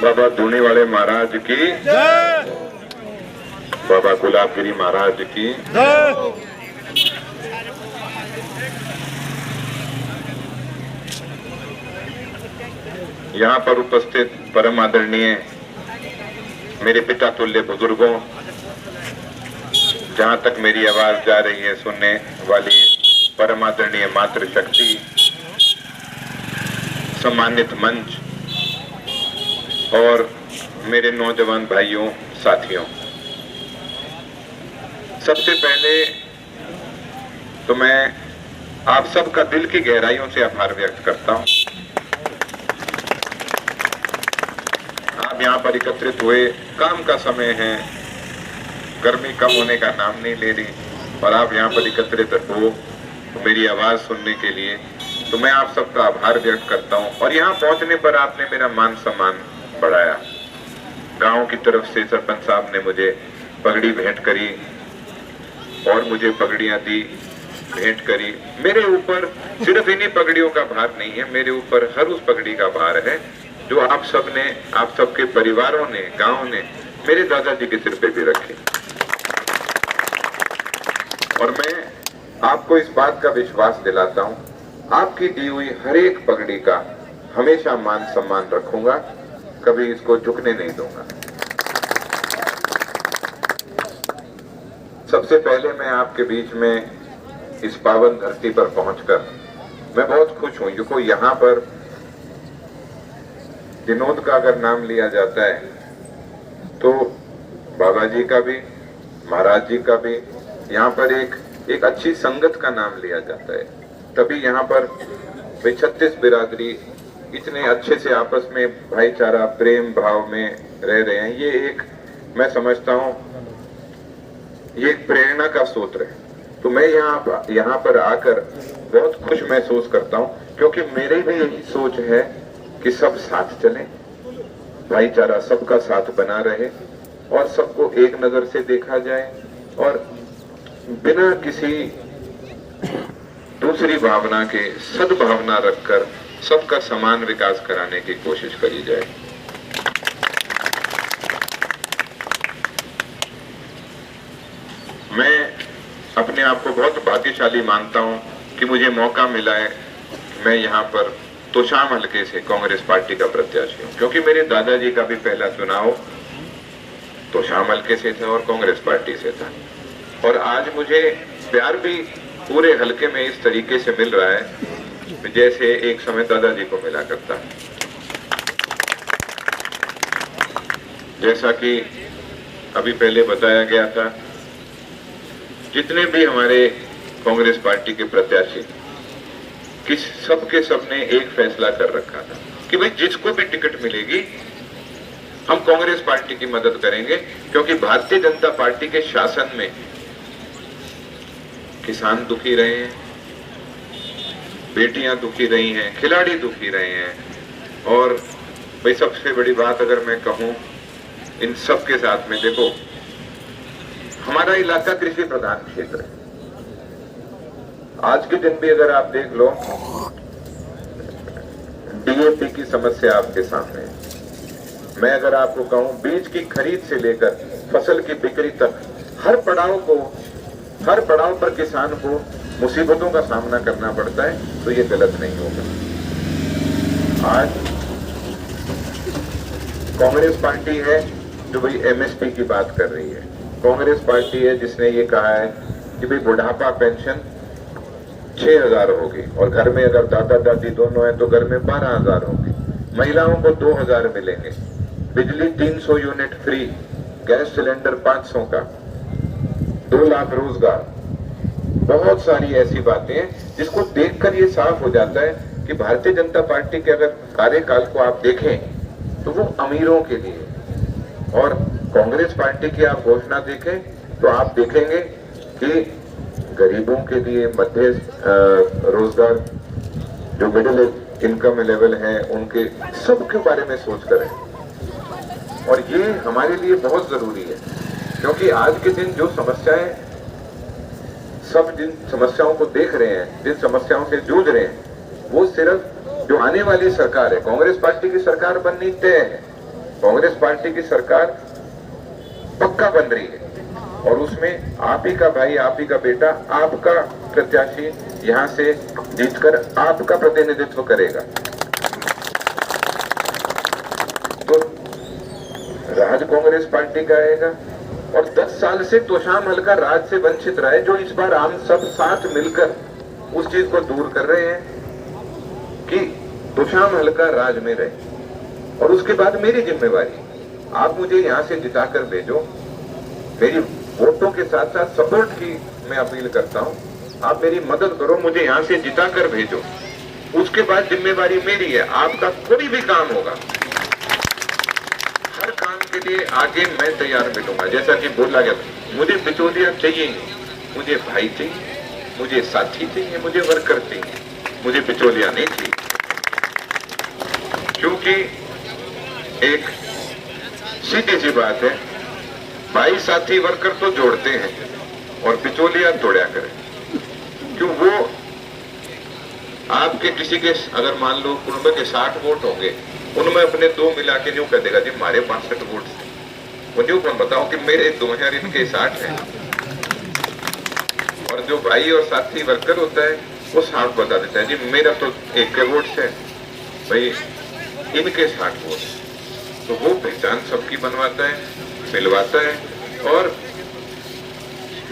बाबा धूनीवाले महाराज की जय, बाबा गुलाबगिरी महाराज की जय। यहाँ पर उपस्थित परम आदरणीय मेरे पिता तुल्य बुजुर्गों, जहां तक मेरी आवाज जा रही है सुनने वाली परम आदरणीय मातृशक्ति, सम्मानित मंच और मेरे नौजवान भाइयों साथियों, सबसे पहले तो मैं आप सबका दिल की गहराइयों से आभार व्यक्त करता हूं। आप यहां पर एकत्रित हुए, काम का समय है, गर्मी कम होने का नाम नहीं ले रही और आप यहां पर एकत्रित हो मेरी आवाज सुनने के लिए, तो मैं आप सबका आभार व्यक्त करता हूं। और यहां पहुंचने पर आपने मेरा मान सम्मान बढ़ाया। गांव की तरफ से सरपंच साहब ने मुझे पगड़ी भेंट करी और मुझे पगड़ियां दी, भेंट करी। मेरे ऊपर सिर्फ इन्हीं पगड़ियों का भार नहीं है, मेरे ऊपर हर उस पगड़ी का भार है जो आप सबने, आप सबके परिवारों ने, गांव ने मेरे दादाजी के सिर पे भी रखी। और मैं आपको इस बात का विश्वास दिलाता हूं, आपकी दी हुई हर एक पगड़ी का हमेशा मान सम्मान रखूंगा, कभी इसको झुकने नहीं दूंगा। सबसे पहले मैं आपके बीच में इस पावन धरती पर पहुंचकर मैं बहुत खुश हूं, क्योंकि यहां पर विनोद का अगर नाम लिया जाता है तो बाबा जी का भी, महाराज जी का भी, यहाँ पर एक अच्छी संगत का नाम लिया जाता है। तभी यहाँ पर 36 बिरादरी इतने अच्छे से आपस में भाईचारा प्रेम भाव में रह रहे हैं। ये एक, मैं समझता हूँ ये एक प्रेरणा का सूत्र है। तो मैं यहाँ पर आकर बहुत खुश महसूस करता हूँ, क्योंकि मेरे भी यही सोच है कि सब साथ चलें, भाईचारा सबका साथ बना रहे और सबको एक नजर से देखा जाए और बिना किसी दूसरी भावना के सद्भावना रखकर सबका समान विकास कराने की कोशिश करी जाए। मैं अपने आप को बहुत भाग्यशाली मानता हूं कि मुझे मौका मिला है, मैं यहाँ पर तोशाम हलके से कांग्रेस पार्टी का प्रत्याशी हूँ, क्योंकि मेरे दादाजी का भी पहला चुनाव तोशाम हलके से था और कांग्रेस पार्टी से था। और आज मुझे प्यार भी पूरे हलके में इस तरीके से मिल रहा है जैसे एक समय दादाजी को मिला करता। जैसा कि अभी पहले बताया गया था, जितने भी हमारे कांग्रेस पार्टी के प्रत्याशी सबके सबने एक फैसला कर रखा था कि भाई जिसको भी टिकट मिलेगी हम कांग्रेस पार्टी की मदद करेंगे, क्योंकि भारतीय जनता पार्टी के शासन में किसान दुखी रहे हैं, बेटियां दुखी रही हैं, खिलाड़ी दुखी रहे हैं। और भाई सबसे बड़ी बात अगर मैं कहूं इन सब के साथ में, देखो हमारा इलाका कृषि प्रधान क्षेत्र है। आज के दिन भी अगर आप देख लो, डीएपी की समस्या आपके सामने है। मैं अगर आपको कहूं बीज की खरीद से लेकर फसल की बिक्री तक हर पड़ाव पर किसान को मुसीबतों का सामना करना पड़ता है, तो ये गलत नहीं होगा। आज कांग्रेस पार्टी है जो भाई एमएसपी की बात कर रही है, कांग्रेस पार्टी है जिसने ये कहा है कि भाई बुढ़ापा पेंशन 6,000 होगी और घर में अगर दादा दादी दोनों हैं तो घर में 12,000 होगी, महिलाओं को 2,000 मिलेंगे, बिजली 300 यूनिट फ्री, गैस सिलेंडर 500 का, 2 लाख रोजगार। बहुत सारी ऐसी बातें हैं जिसको देखकर ये साफ हो जाता है कि भारतीय जनता पार्टी के अगर कार्यकाल को आप देखें तो वो अमीरों के लिए, और कांग्रेस पार्टी की आप घोषणा देखें तो आप देखेंगे कि गरीबों के लिए, मध्य रोजगार, जो मिडिल इनकम लेवल है उनके सबके बारे में सोच कर है। और ये हमारे लिए बहुत जरूरी है, क्योंकि आज के दिन जो समस्याएं, सब जिन समस्याओं को देख रहे हैं, जिन समस्याओं से जूझ रहे हैं, वो सिर्फ जो आने वाली सरकार है, कांग्रेस पार्टी की सरकार बननी तय है, कांग्रेस पार्टी की सरकार पक्का बन रही है और उसमें आप ही का भाई, आप ही का बेटा, आपका प्रत्याशी यहां से जीतकर आपका प्रतिनिधित्व करेगा। तो राज कांग्रेस पार्टी का आएगा और 10 साल से तोशाम हल्का राज से वंचित रहा है, जो इस बार हम सब साथ मिलकर उस चीज को दूर कर रहे हैं कि तोशाम हल्का राज में रहे। और उसके बाद मेरी जिम्मेवारी, आप मुझे यहां से जिताकर भेजो, मेरी वोटों के साथ साथ सपोर्ट की मैं अपील करता हूं, आप मेरी मदद करो, मुझे यहां से जिताकर भेजो। उसके बाद जिम्मेवारी मेरी है, आपका कोई भी काम होगा, हर काम के लिए आगे मैं तैयार मिलूंगा। जैसा कि बोला गया, मुझे बिचौलिया चाहिए नहीं, मुझे भाई चाहिए, मुझे साथी चाहिए, मुझे वर्कर चाहिए, मुझे बिचौलिया नहीं चाहिए। क्योंकि एक सीधी सी बात है, भाई साथी वर्कर तो जोड़ते हैं और बिचौलिया तोड़ा करें। क्यों? वो आपके किसी के अगर मान लो कुटुंब के 60 वोट होंगे, उनमें अपने 2 मिला के न्यू कर देगा जी हमारे 65 वोट थे। वो न्यू कौन बताओ कि मेरे 2000 इनके 60 हैं। और जो भाई और साथी वर्कर होता है वो 60 बता देता है जी मेरा तो 1 के वोट है, भाई इनके 60 वोट। तो वो पहचान सबकी बनवाता है, मिलवाता है और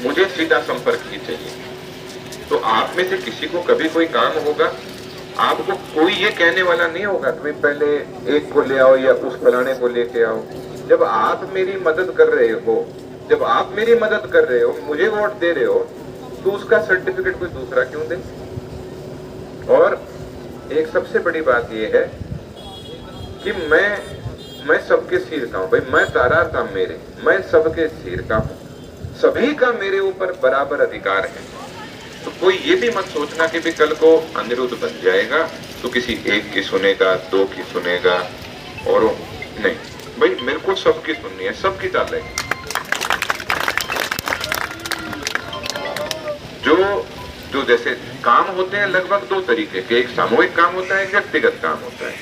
मुझे सीधा संपर्क ही चाहिए। तो आप में से किसी को कभी कोई काम होगा, आपको कोई ये कहने वाला नहीं होगा कि पहले एक को ले आओ या उस फलाने को लेके आओ। जब आप मेरी मदद कर रहे हो, जब आप मेरी मदद कर रहे हो, मुझे वोट दे रहे हो, तो उसका सर्टिफिकेट कोई दूसरा क्यों दे। और एक सबसे बड़ी बात यह है कि मैं सबके सिर का हूं भाई, मैं तारा था मेरे, मैं सबके सिर का हूं, सभी का मेरे ऊपर बराबर अधिकार है। तो कोई ये भी मत सोचना कि भी कल को अनिरुद्ध बन जाएगा तो किसी एक की सुनेगा, 2 की सुनेगा और नहीं भाई, मेरे को सबकी सुननी है, सबकी चाल है। जो जैसे काम होते हैं लगभग 2 तरीके के, एक सामूहिक काम होता है, एक व्यक्तिगत काम होता है।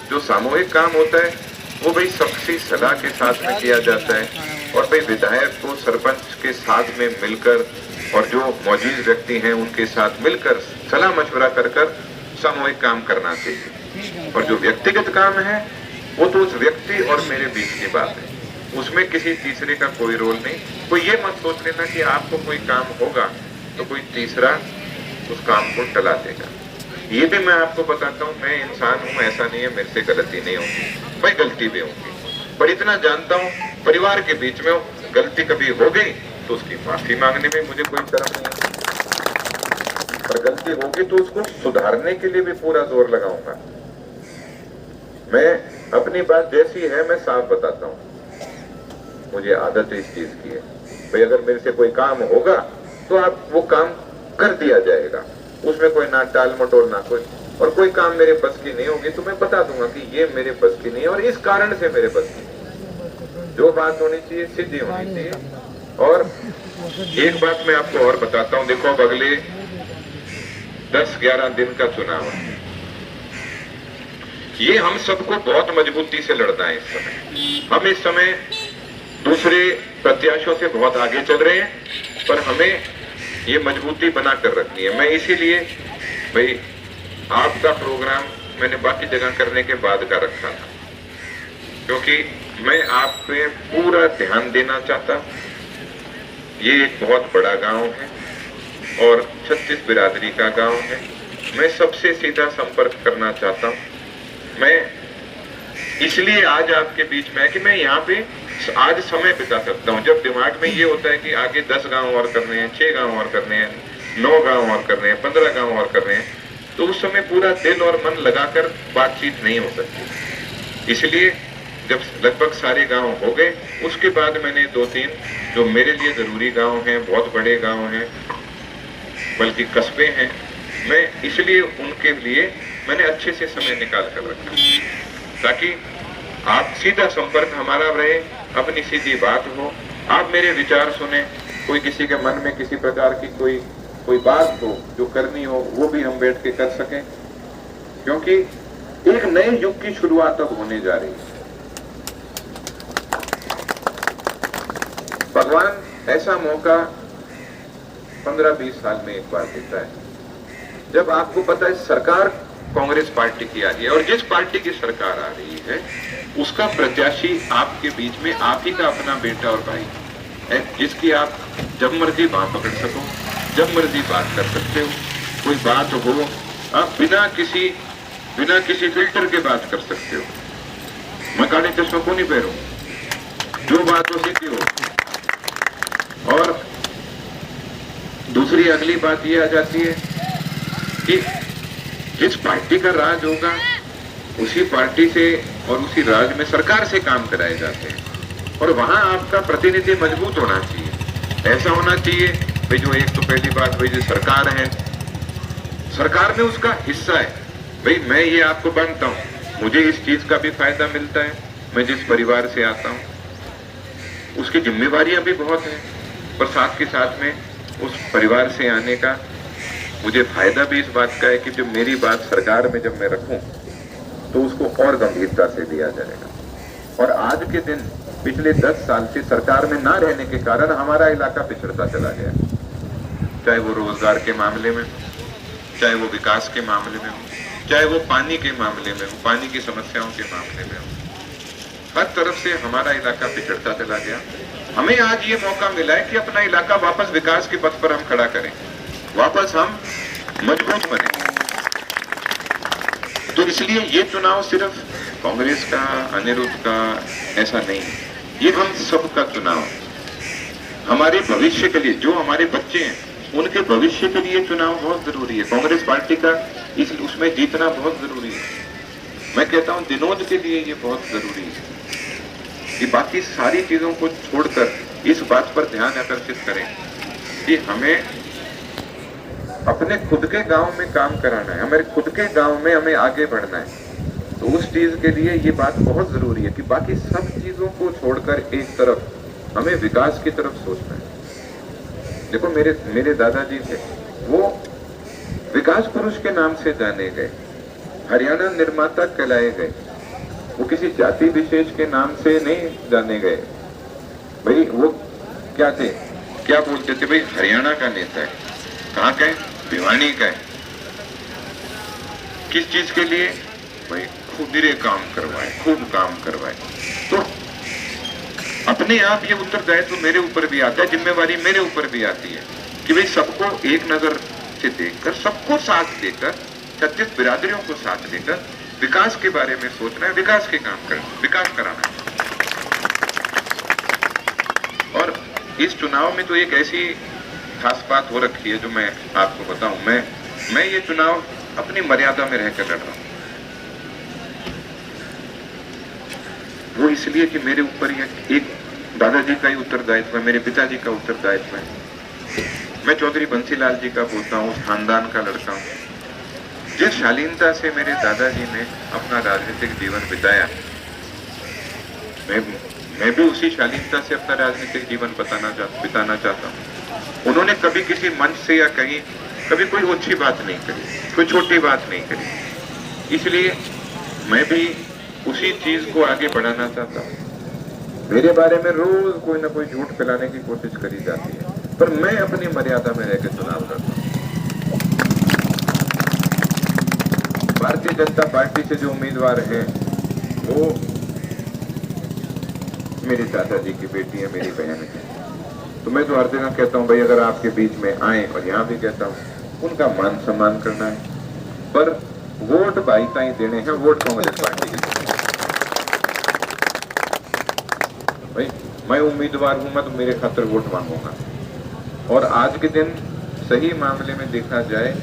जो सामूहिक काम होता है वो भाई सबकी सलाह के साथ में किया जाता है और भाई विधायक को सरपंच के साथ में मिलकर और जो मौजूद व्यक्ति हैं उनके साथ मिलकर सलाह मशवरा कर सामूहिक काम करना चाहिए। और जो व्यक्तिगत काम है वो तो उस व्यक्ति और मेरे बीच की बात है, उसमें किसी तीसरे का कोई रोल नहीं। कोई ये मत सोच लेना कि आपको कोई काम होगा तो कोई तीसरा उस काम को टला देगा। ये भी मैं आपको बताता हूँ, मैं इंसान हूँ, ऐसा नहीं है मेरे से गलती नहीं होगी, भाई गलती भी होगी, पर इतना जानता हूँ परिवार के बीच में गलती कभी हो गई तो उसकी माफी मांगने में मुझे कोई शर्म नहीं है, पर गलती होगी तो उसको सुधारने के लिए भी पूरा जोर लगाऊंगा। मैं अपनी बात जैसी है मैं साफ बताता हूँ, मुझे आदत इस चीज की है भाई, अगर मेरे से कोई काम होगा तो आप वो काम कर दिया जाएगा, उसमें कोई ना टाल मटोल ना कोई, और कोई काम मेरे बस की नहीं होगी तो मैं बता दूंगा कि ये मेरे बस की नहीं है और इस कारण से मेरे बस की नहीं। जो बात होनी चाहिए सीधी होनी चाहिए। और एक बात मैं आपको और बताता हूं, देखो अब अगले 10-11 दिन का चुनाव है, ये हम सबको बहुत मजबूती से लड़ना है। इस समय हम इस समय दूसरे प्रत्याशियों से बहुत आगे चल रहे हैं, पर हमें ये मजबूती बना कर रखनी है। मैं इसीलिए भाई आपका प्रोग्राम मैंने बाकी जगह करने के बाद का रखा था, क्योंकि मैं आप पे पूरा ध्यान देना चाहता। ये एक बहुत बड़ा गांव है और 36 बिरादरी का गांव है, मैं सबसे सीधा संपर्क करना चाहता हूं। मैं इसलिए आज आपके बीच में है कि मैं यहाँ पे आज समय बिता सकता हूँ। जब दिमाग में ये होता है कि आगे 10 गांव और करने हैं, 6 गांव और करने हैं, 9 गांव और करने हैं, 15 गांव और करने हैं, तो उस समय पूरा दिल और मन लगाकर बातचीत नहीं हो सकती। इसलिए जब लगभग सारे गांव हो गए, उसके बाद मैंने 2-3 जो मेरे लिए जरूरी गांव हैं, बहुत बड़े गांव हैं, बल्कि कस्बे हैं, मैं इसलिए उनके लिए मैंने अच्छे से समय निकाल कर रखा, ताकि आप सीधा संपर्क हमारा रहे, अपनी सीधी बात हो, आप मेरे विचार सुने, कोई किसी के मन में किसी प्रकार की कोई बात हो जो करनी हो वो भी हम बैठ के कर सकें, क्योंकि एक नए युग की शुरुआत अब होने जा रही है। भगवान ऐसा मौका 15-20 साल में एक बार देता है जब आपको पता है सरकार कांग्रेस पार्टी की आ रही है, और जिस पार्टी की सरकार आ रही है उसका प्रत्याशी आपके बीच में आप ही का अपना बेटा और भाई है, जिसकी आप जब मर्जी बांह पकड़ सको, जब मर्जी बात कर सकते हो, कोई बात हो आप बिना किसी फिल्टर के बात कर सकते हो। मैं काले चश्मा को नहीं पहनूं, जो बात हो सीधी हो। और दूसरी अगली बात ये आ जाती है कि जिस पार्टी का राज होगा उसी पार्टी से और उसी राज में सरकार से काम कराए जाते हैं, और वहां आपका प्रतिनिधि मजबूत होना चाहिए। ऐसा होना चाहिए भाई जो एक तो पहली बात भाई जो सरकार है, सरकार में उसका हिस्सा है, भाई मैं ये आपको बांटता हूं, मुझे इस चीज का भी फायदा मिलता है, मैं जिस परिवार से आता हूं उसकी जिम्मेवारियां भी बहुत हैं, पर साथ के साथ में उस परिवार से आने का मुझे फायदा भी इस बात का है कि जो मेरी बात सरकार में जब मैं रखूं तो उसको और गंभीरता से लिया जाएगा। और आज के दिन पिछले 10 साल से सरकार में ना रहने के कारण हमारा इलाका पिछड़ता चला गया, चाहे वो रोजगार के मामले में, चाहे वो विकास के मामले में हो, चाहे वो पानी के मामले में हो, पानी की समस्याओं के मामले में हो, हर तरफ से हमारा इलाका पिछड़ता चला गया। हमें आज ये मौका मिला है कि अपना इलाका वापस विकास के पथ पर हम खड़ा करें, वापस हम मजबूत बने। तो इसलिए ये चुनाव सिर्फ कांग्रेस का, अनिरुद्ध का ऐसा नहीं, ये हम सबका चुनाव है। हमारे भविष्य के लिए, जो हमारे बच्चे हैं उनके भविष्य के लिए चुनाव बहुत जरूरी है। कांग्रेस पार्टी का उसमें जीतना बहुत जरूरी है। मैं कहता हूं विनोद के लिए ये बहुत जरूरी है कि बाकी सारी चीजों को छोड़कर इस बात पर ध्यान आकर्षित करें कि हमें अपने खुद के गांव में काम कराना है, हमारे खुद के गांव में हमें आगे बढ़ना है। तो उस चीज के लिए ये बात बहुत जरूरी है कि बाकी सब चीजों को छोड़कर एक तरफ हमें विकास की तरफ सोचना है। देखो मेरे दादाजी थे, वो विकास पुरुष के नाम से जाने गए, हरियाणा निर्माता कहलाए गए, वो किसी जाति विशेष के नाम से नहीं जाने गए। भाई वो क्या थे, क्या बोलते थे, भाई हरियाणा का नेता है, कहाँ का है, भिवानी का है। किस चीज के लिए, भाई खुदरे काम करवाए, खूब काम करवाए। तो अपने आप ये उत्तरदायित्व मेरे ऊपर भी आता है, जिम्मेवारी मेरे ऊपर भी आती है कि भाई सबको एक नजर से देखकर, सबको साथ देकर, 36 बिरादरियों को साथ देकर विकास के बारे में सोचना है, विकास के काम करना, विकास कराना है। और इस चुनाव में तो एक ऐसी खास बात हो रखी है जो मैं आपको बताऊं, मैं ये चुनाव अपनी मर्यादा में रहकर लड़ रहा हूं। वो इसलिए कि मेरे ऊपर एक दादाजी का ही उत्तरदायित्व है, मेरे पिताजी का उत्तरदायित्व है। मैं चौधरी बंसीलाल जी का पोता हूं, उस खानदान का लड़का हूं। जिस शालीनता से मेरे दादाजी ने अपना राजनीतिक जीवन बिताया, मैं भी उसी शालीनता से अपना राजनीतिक जीवन बिताना चाहता हूं। उन्होंने कभी किसी मंच से या कहीं कभी कोई ऊंची बात नहीं करी, कोई छोटी बात नहीं करी। इसलिए मैं भी उसी चीज को आगे बढ़ाना चाहता हूं। मेरे बारे में रोज कोई ना कोई झूठ फैलाने की कोशिश करी जाती है, पर मैं अपनी मर्यादा में रहकर चुनाव लड़ता हूं। भारतीय जनता पार्टी से जो उम्मीदवार हैं वो मेरी दादाजी की बेटी है, मेरी बहन है। तो मैं तो हर जगह कहता हूं भाई अगर आपके बीच में आए, और यहाँ भी कहता हूं, उनका मान सम्मान करना है, पर वोट भाई का ही देने हैं, वोट कांग्रेस पार्टी के। भाई मैं उम्मीदवार हूं, मैं तो मेरे खातिर वोट मांगूंगा। और आज के दिन सही मामले में देखा जाए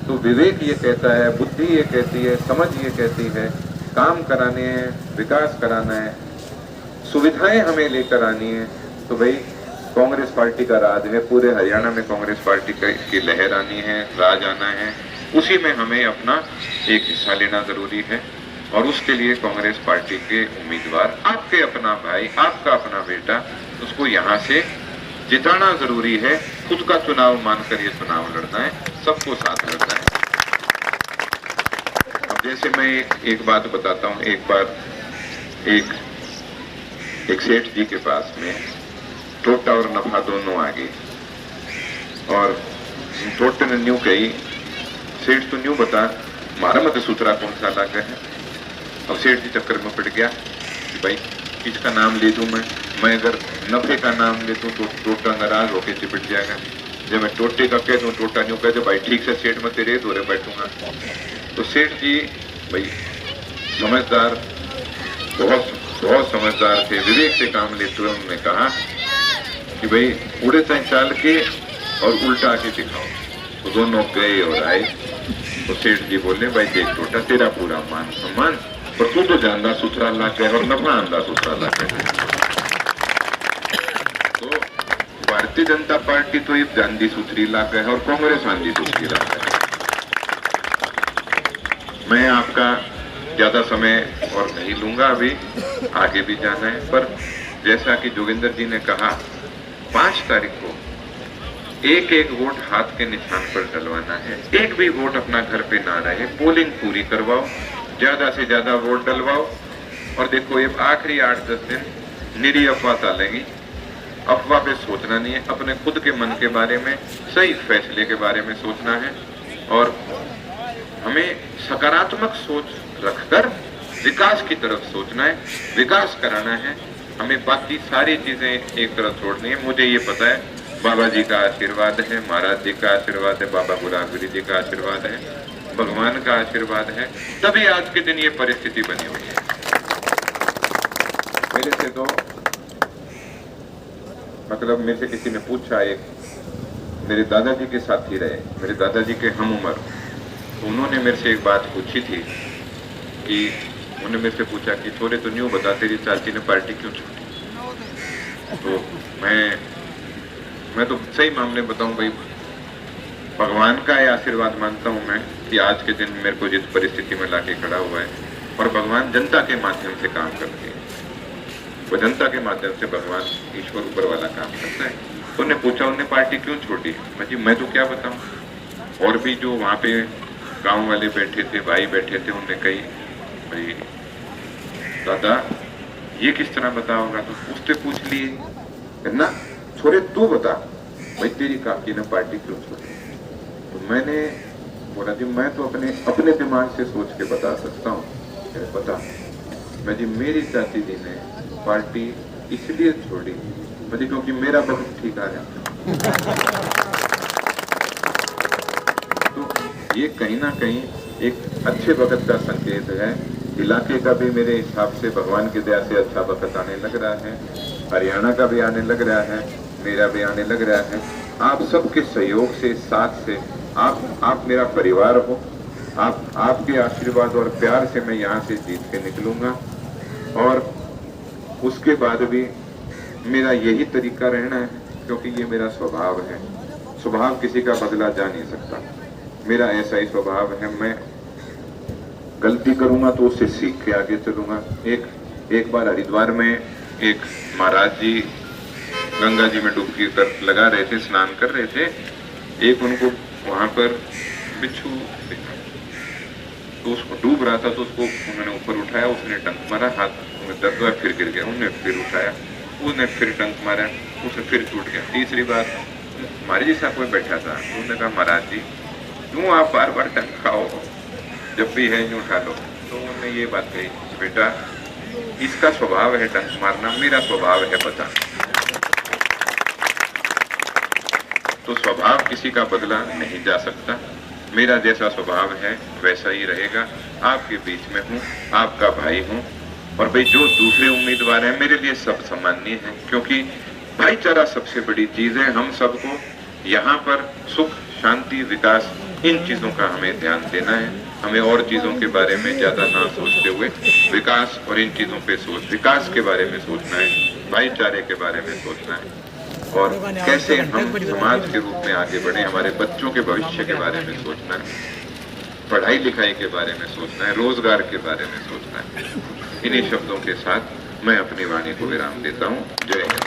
तो विवेक ये कहता है, बुद्धि ये कहती है, समझ ये कहती है, काम कराने हैं, विकास कराना है, सुविधाएं हमें लेकर आनी है, तो भाई कांग्रेस पार्टी का राज है, पूरे हरियाणा में कांग्रेस पार्टी की लहर आनी है, राज आना है, उसी में हमें अपना एक हिस्सा लेना जरूरी है। और उसके लिए कांग्रेस पार्टी के उम्मीदवार, आपके अपना भाई, आपका अपना बेटा, उसको यहाँ से जिताना जरूरी है। खुद का चुनाव मानकर ये चुनाव लड़ना है, सबको साथ लड़ना है। अब जैसे मैं एक बात बताता हूँ, एक बार एक सेठ जी के पास में टोटा और नफा दोनों आ गई। और टोटे ने न्यू कही, सेठ तो न्यू बता मारा मत सूत्रा कौन सा लग है। अब सेठ जी चक्कर में पड़ गया कि भाई किसका नाम ले दूं मैं अगर नफे का नाम ले दूं तो टोटा नाराज होकर चिपट जाएगा। जब मैं टोटे का कह दूं टोटा न्यू कह दे भाई ठीक से सेठ में तेरे दौरे बैठूंगा। तो सेठ जी भाई समझदार, बहुत बहुत समझदार थे, विवेक से काम लेते हुए उन्होंने कहा कि भाई उड़े चाहे चाल के और उल्टा के दिखाओ। तो दोनों गए और आए। तो सेठ जी बोले भाई देख टोटा तेरा पूरा मान सम्मान, पर तू तो जानदा सुथरा लग गया और नफा आंदा सुथरा लग गया। तो भारतीय जनता पार्टी तो ये जानदी सुथरी लग गया और कांग्रेस आंदी सुथरी लग गया। मैं आपका ज्यादा समय और नहीं लूंगा, अभी आगे भी जाना है। पर जैसा कि जोगिंदर जी ने कहा 5 तारीख को एक एक वोट हाथ के निशान पर डलवाना है। एक भी वोट अपना घर पे ना रहे, पोलिंग पूरी करवाओ, ज्यादा से ज्यादा वोट डलवाओ। और देखो ये आखिरी 8-10 दिन निरी अफवाह डालेंगी। अफवाह पे सोचना नहीं है, अपने खुद के मन के बारे में, सही फैसले के बारे में सोचना है। और हमें सकारात्मक सोच रखकर विकास की तरफ सोचना है, विकास कराना है। हमें बाकी सारी चीजें एक तरफ छोड़नी है। मुझे ये पता है बाबा जी का आशीर्वाद है, महाराज जी का आशीर्वाद है, बाबा गुलाबगिरी जी का आशीर्वाद है, भगवान का आशीर्वाद है, तभी आज के दिन ये परिस्थिति बनी हुई है। मेरे से तो मतलब मेरे से किसी ने पूछा, एक मेरे दादाजी के साथी रहे, मेरे दादाजी के हम उम्र, तो उन्होंने मेरे से एक बात पूछी थी कि उन्होंने मेरे से पूछा कि छोरे तो न्यू बता तेरी चाची ने पार्टी क्यों छोड़ी। तो मैं तो सही मामले बताऊं भाई, भगवान का ये आशीर्वाद मानता हूं मैं कि आज के दिन मेरे को जिस परिस्थिति में लाके खड़ा हुआ है, और भगवान जनता के माध्यम से काम करते हैं, वो जनता के माध्यम से भगवान ईश्वर ऊपर वाला काम करता है। तो उन्हें पूछा उन्हें पार्टी क्यों छोड़ी। मैं तो क्या बताऊं। और भी जो वहां पे गांव वाले बैठे थे, भाई बैठे थे, उन्हें कही भाई दादा ये किस तरह बताओगा। तो उससे पूछ लिए ना छोरे तू बता भाई तेरी काकी ने पार्टी क्यों छोड़ी। तो मैंने बोला जी मैं तो अपने दिमाग से सोच के बता सकता हूँ। बता मैं जी मेरी चाची जी ने पार्टी इसलिए छोड़ी मुझे क्योंकि मेरा बहुत ठीक आ रहा। तो ये कहीं ना कहीं एक अच्छे वक्त का संकेत है। इलाके का भी मेरे हिसाब से भगवान की दया से अच्छा वक्त आने लग रहा है, हरियाणा का भी आने लग रहा है, मेरा भी आने लग रहा है। आप सबके सहयोग से, साथ से, आप मेरा परिवार हो, आपके आशीर्वाद और प्यार से मैं यहाँ से जीत के निकलूंगा। और उसके बाद भी मेरा यही तरीका रहना है, क्योंकि ये मेरा स्वभाव है। स्वभाव किसी का बदला जा नहीं सकता, मेरा ऐसा ही स्वभाव है। मैं गलती करूंगा तो उससे सीख के आगे चलूंगा। एक बार हरिद्वार में एक महाराज जी गंगा जी में डुबकी कर लगा रहे थे, स्नान कर रहे थे। एक उनको वहां पर बिच्छू तो उसको डूब रहा था, तो उसको उन्होंने ऊपर उठाया, उसने डंक मारा, हाथ में दर्द हुआ, फिर गिर गया। उन्होंने फिर उठाया, उसने फिर डंक मारा, उसे फिर टूट गया। तीसरी बार हमारे जैसा कोई बैठा था, उन्होंने कहा महाराज जी क्यों आप बार बार डंक खाओ, जब भी है यूं उठा लो। तो उन्होंने ये बात कही बेटा इसका स्वभाव है डंक मारना, मेरा स्वभाव है बता। तो स्वभाव किसी का बदला नहीं जा सकता। मेरा जैसा स्वभाव है वैसा ही रहेगा। आपके बीच में हूँ, आपका भाई हूँ। और भाई जो दूसरे उम्मीदवार हैं मेरे लिए सब सामान्य है, क्योंकि भाईचारा सबसे बड़ी चीज है। हम सबको यहाँ पर सुख, शांति, विकास, इन चीजों का हमें ध्यान देना है। हमें और चीजों के बारे में ज्यादा ना सोचते हुए विकास और इन चीजों पे विकास के बारे में सोचना है, भाईचारे के बारे में सोचना है, और कैसे हम समाज के रूप में आगे बढ़े, हमारे बच्चों के भविष्य के बारे में सोचना है, पढ़ाई लिखाई के बारे में सोचना है, रोजगार के बारे में सोचना है। इन्हीं शब्दों के साथ मैं अपनी वाणी को विराम देता हूँ। जय हिंद।